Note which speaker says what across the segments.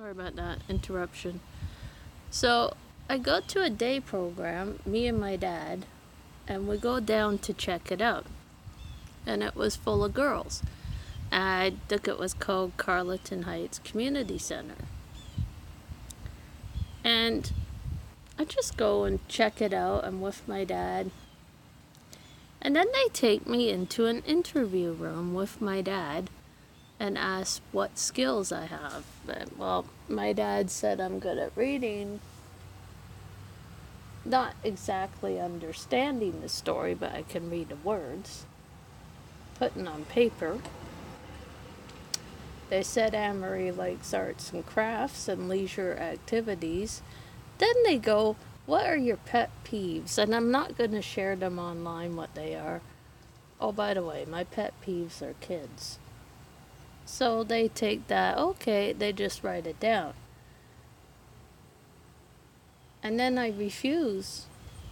Speaker 1: Sorry about that interruption. So I go to a day program, me and my dad, and we go down to check it out. And it was full of girls. I think it was called Carleton Heights Community Center. And I just go and check it out. I'm with my dad. And then they take me into an interview room with my dad and ask what skills I have. Well, my dad said I'm good at reading, not exactly understanding the story, but I can read the words, putting on paper. They said Anne-Marie likes arts and crafts and leisure activities. Then they go, what are your pet peeves? And I'm not going to share them online what they are. Oh, by the way, my pet peeves are kids. So they take that, okay, they just write it down. And then I refuse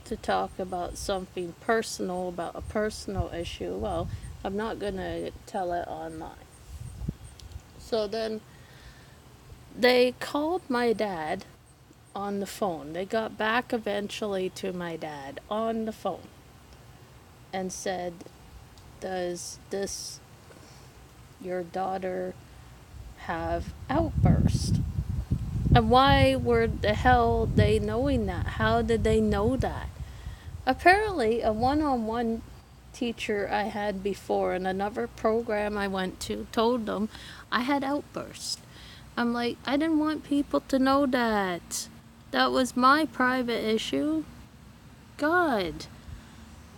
Speaker 1: to talk about something personal, about a personal issue. Well, I'm not going to tell it online. So then they called my dad on the phone. They got back eventually to my dad on the phone and said, does your daughter have outburst? And why were the hell they knowing that? How did they know that? Apparently, a one-on-one teacher I had before in another program I went to told them I had outbursts. I'm like, I didn't want people to know that. That was my private issue. God.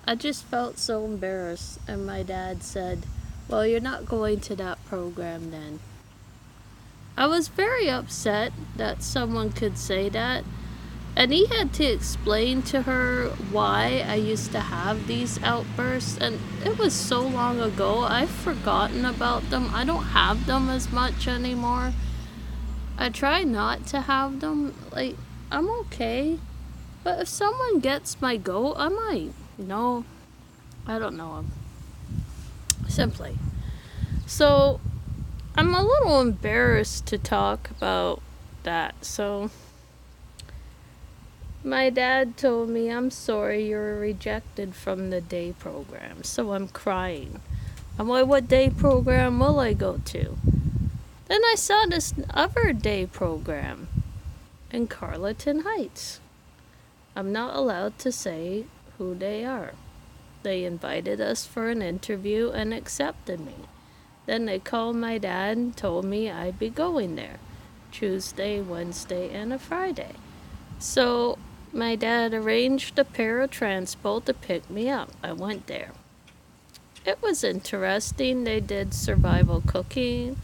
Speaker 1: I just felt so embarrassed. And my dad said, well, you're not going to that program then. I was very upset that someone could say that. And he had to explain to her why I used to have these outbursts. And it was so long ago, I've forgotten about them. I don't have them as much anymore. I try not to have them. Like, I'm okay. But if someone gets my goat, I might. No, I don't know him. Simply. So, I'm a little embarrassed to talk about that. So, my dad told me, I'm sorry, you're rejected from the day program. So I'm crying. I'm like, what day program will I go to? Then I saw this other day program in Carleton Heights. I'm not allowed to say who they are. They invited us for an interview and accepted me. Then they called my dad and told me I'd be going there Tuesday, Wednesday, and a Friday. So my dad arranged a paratransport to pick me up. I went there. It was interesting. They did survival cooking.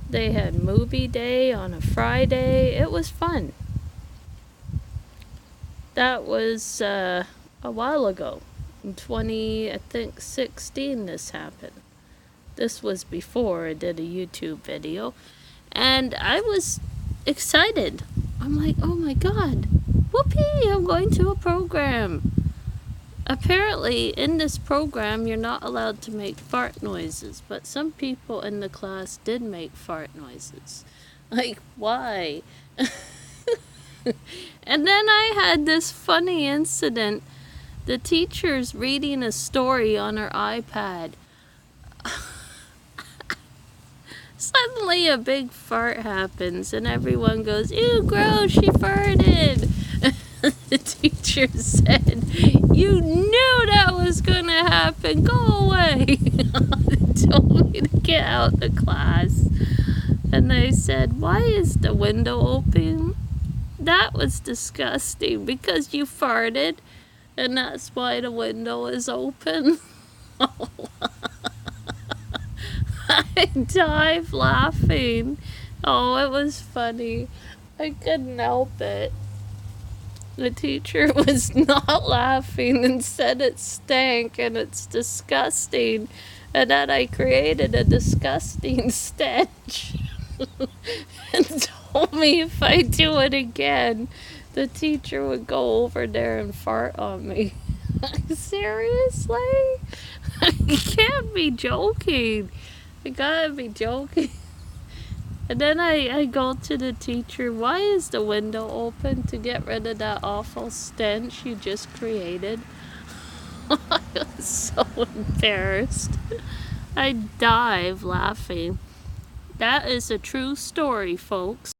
Speaker 1: They had movie day on a Friday. It was fun. That was a while ago. In 2016 this happened. This was before I did a YouTube video. And I was excited. I'm like, oh my god, whoopee, I'm going to a program. Apparently, in this program, you're not allowed to make fart noises, but some people in the class did make fart noises. Like, why? And then I had this funny incident. The teacher's reading a story on her iPad. Suddenly a big fart happens and everyone goes, ew, gross, she farted. The teacher said, you knew that was gonna happen, go away. They told me to get out the class. And they said, why is the window open? That was disgusting because you farted and that's why the window is open. I died laughing. Oh, it was funny. I couldn't help it. The teacher was not laughing and said it stank and it's disgusting and that I created a disgusting stench. And told me if I do it again, the teacher would go over there and fart on me. Seriously? You can't be joking. You gotta be joking. And then I go to the teacher, why is the window open? To get rid of that awful stench you just created. I was so embarrassed. I dive laughing. That is a true story, folks.